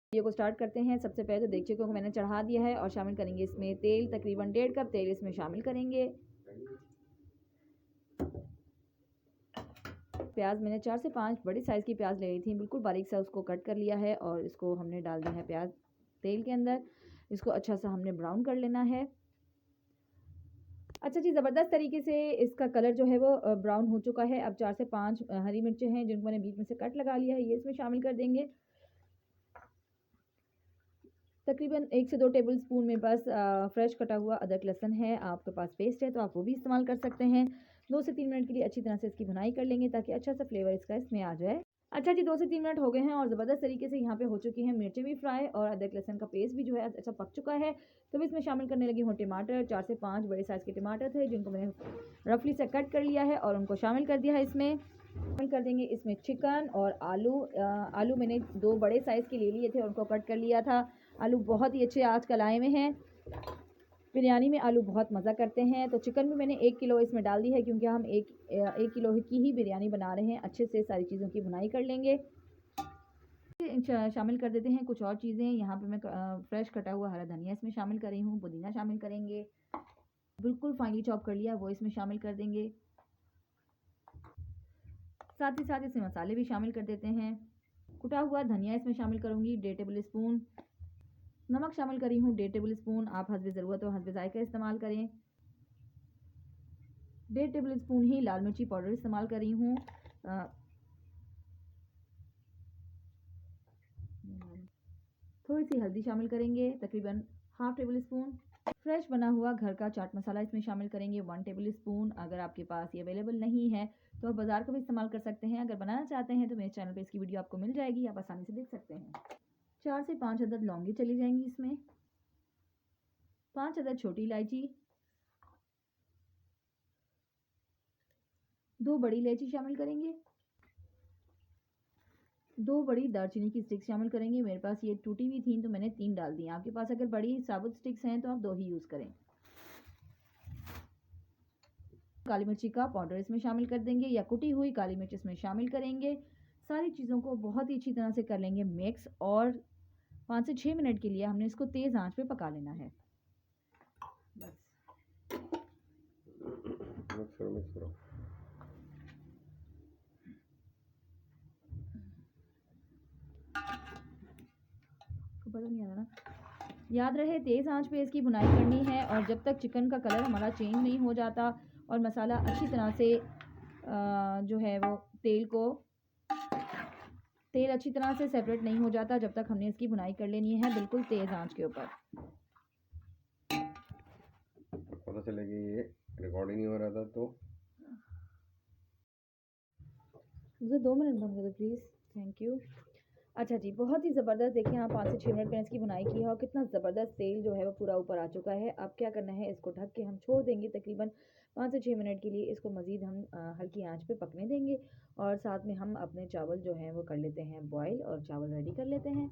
Video को start करते हैं। सबसे पहले तो देगचे को मैंने चढ़ा दिया है और शामिल करेंगे इसमें तेल, तकरीबन 1.5 कप तेल इसमें शामिल करेंगे। प्याज मैंने 4 से 5 बड़ी साइज़ की प्याज ले ली थी, बिल्कुल बारीक सा उसको कट कर लिया है और इसको हमने डाल दिया है प्याज तेल के अंदर। इसको अच्छा सा हमने ब्राउन कर लेना है। अच्छा जी, ज़बरदस्त तरीके से इसका कलर जो है वो ब्राउन हो चुका है। अब 4 से 5 हरी मिर्चें हैं जिनको मैंने बीच में से कट लगा लिया है, ये इसमें शामिल कर देंगे। तकरीबन 1 से 2 टेबल स्पून में बस फ्रेश कटा हुआ अदरक लहसुन है। आपके पास पेस्ट है तो आप वो भी इस्तेमाल कर सकते हैं। 2 से 3 मिनट के लिए अच्छी तरह से इसकी भुनाई कर लेंगे ताकि अच्छा सा फ्लेवर इसका इसमें आ जाए। अच्छा जी, 2 से 3 मिनट हो गए हैं और ज़बरदस्त तरीके से यहाँ पे हो चुकी हैं मिर्चें भी फ्राई और अदरक लहसुन का पेस्ट भी जो है अच्छा पक चुका है। तो इसमें शामिल करने लगी हूँ टमाटर। 4 से 5 बड़े साइज़ के टमाटर थे जिनको मैंने रफली से कट कर लिया है और उनको शामिल कर दिया है इसमें। शामिल कर देंगे इसमें चिकन और आलू। आलू मैंने 2 बड़े साइज़ के ले लिए थे, उनको कट कर लिया था। आलू बहुत ही अच्छे आजकल आए हुए हैं, बिरयानी में आलू बहुत मज़ा करते हैं। तो चिकन भी मैंने 1 किलो इसमें डाल दी है क्योंकि हम 1 किलो की ही बिरयानी बना रहे हैं। अच्छे से सारी चीज़ों की भुनाई कर लेंगे। शामिल कर देते हैं कुछ और चीज़ें। यहाँ पे मैं फ्रेश कटा हुआ हरा धनिया इसमें शामिल कर रही हूँ, पुदीना शामिल करेंगे, बिल्कुल फाइनली चॉप कर लिया वो इसमें शामिल कर देंगे। साथ ही साथ इसमें मसाले भी शामिल कर देते हैं। कुटा हुआ धनिया इसमें शामिल करूँगी 1.5 टेबल स्पून। नमक शामिल करी हूँ 1.5 टेबल स्पून। आप हस्बे ज़रूरत और हस्बे ज़ायक़ा इस्तेमाल करें। 1.5 टेबल स्पून ही लाल मिर्ची पाउडर इस्तेमाल करी हूँ। थोड़ी सी हल्दी शामिल करेंगे, तकरीबन ½ टेबल स्पून। फ्रेश बना हुआ घर का चाट मसाला इसमें शामिल करेंगे 1 टेबल स्पून। अगर आपके पास ये अवेलेबल नहीं है तो आप बाज़ार का भी इस्तेमाल कर सकते हैं। अगर बनाना चाहते हैं तो मेरे चैनल पे इसकी वीडियो आपको मिल जाएगी, आप आसानी से देख सकते हैं। 4 से 5 अदद लौंगी चली जाएंगी इसमें। 5 अदद छोटी इलायची, 2 बड़ी इलायची शामिल करेंगे, 2 बड़ी दालचीनी की स्टिक्स शामिल करेंगे। मेरे पास ये टूटी हुई थी तो मैंने 3 डाल दी। आपके पास अगर बड़ी साबुत स्टिक्स हैं तो आप 2 ही यूज़ करें। काली मिर्ची का पाउडर इसमें शामिल कर देंगे या कुटी हुई काली मिर्च इसमें शामिल करेंगे। सारी चीज़ों को बहुत ही अच्छी तरह से कर लेंगे मिक्स और 5 से 6 मिनट के लिए हमने इसको तेज़ आंच पे पका लेना है। बस मिक्स करो। पता नहीं आ रहा ना, याद रहे तेज़ आंच पे इसकी भुनाई करनी है और जब तक चिकन का कलर हमारा चेंज नहीं हो जाता और मसाला अच्छी तरह से जो है वो तेल अच्छी तरह से सेपरेट नहीं हो जाता, जब तक हमने इसकी भुनाई कर लेनी है बिल्कुल तेज़ आंच के ऊपर। पता चलेगी ये रिकॉर्ड ही नहीं हो रहा था तो मुझे 2 मिनट बंद कर दो प्लीज़, थैंक यू। अच्छा जी, बहुत ही ज़बरदस्त देखिए यहाँ 5 से 6 मिनट मैंने इसकी भुनाई की है और कितना ज़बरदस्त तेल जो है वो पूरा ऊपर आ चुका है। अब क्या करना है, इसको ढक के हम छोड़ देंगे तकरीबन 5 से 6 मिनट के लिए। इसको मज़ीद हम हल्की आंच पे पकने देंगे और साथ में हम अपने चावल जो हैं वो कर लेते हैं बॉयल और चावल रेडी कर लेते हैं।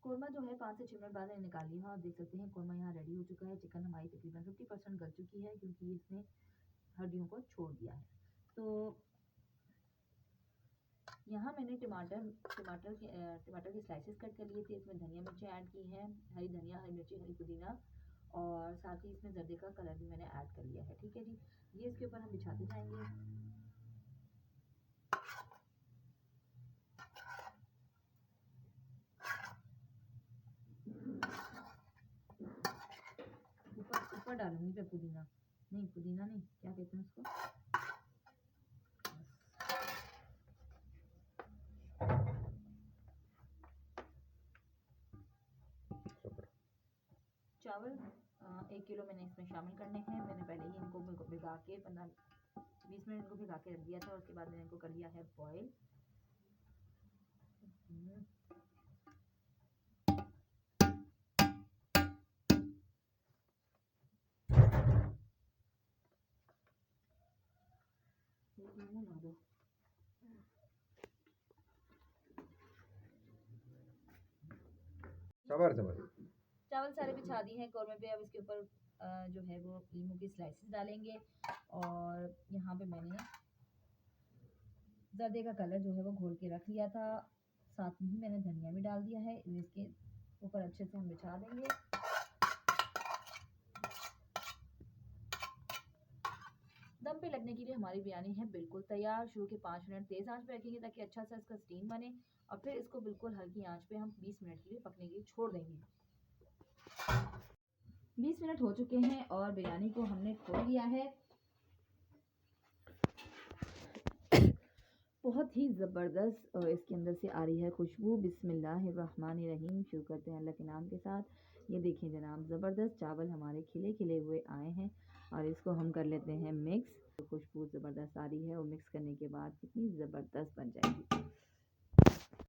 कोरमा जो है 5 से 6 मिनट बाद मैंने निकाल लिया। आप देख सकते हैं कोरमा यहाँ रेडी हो चुका है। चिकन हमारी तकरीबन 50% गल चुकी है क्योंकि इसने हड्डियों को छोड़ दिया है। तो यहाँ मैंने टमाटर की स्लाइसेस कट कर लिए थे। इसमें धनिया मिर्ची ऐड की हैं, हरी धनिया, हरी मिर्ची, हरी पुदीना और साथ ही इसमें जर्दे का कलर भी मैंने ऐड कर लिया है। ठीक है जी, ये इसके ऊपर हम बिछाते जाएंगे। ऊपर डालूंगी मैं पुदीना नहीं, क्या कहते हैं उसको, चावल 1 किलो मैंने इसमें शामिल करने हैं। मैंने पहले ही इनको भिगा के 15-20 मिनट इनको भिगा के रख दिया था और उसके बाद मैंने इनको कर लिया है बॉयल। चावल सारे बिछा दिए हैं कौरमे पे। अब इसके ऊपर जो है वो लीमू की स्लाइसेस डालेंगे और ज़र्दे का कलर जो है वो घोल के रख लिया था, साथ में ही मैंने धनिया भी डाल दिया है। इसके ऊपर अच्छे से हम बिछा देंगे। दम पे लगने के लिए हमारी बिरयानी है बिल्कुल तैयार। शुरू के 5 मिनट तेज़ आंच पे रखेंगे ताकि अच्छा सा इसका स्टीम बने और फिर इसको बिल्कुल हल्की आंच पे हम 20 मिनट के लिए पकने के लिए छोड़ देंगे। 20 मिनट हो चुके हैं और बिरयानी को हमने खोल लिया है। बहुत ही ज़बरदस्त इसके अंदर से आ रही है खुशबू। बिस्मिल्लाहिर्रहमानिर्रहीम। शुरू करते हैं अल्लाह के नाम के साथ। ये देखें जनाब, ज़बरदस्त चावल हमारे खिले खिले हुए आए हैं और इसको हम कर लेते हैं मिक्स। खुशबू ज़बरदस्त आ रही है और मिक्स करने के बाद कितनी ज़बरदस्त बन जाएगी।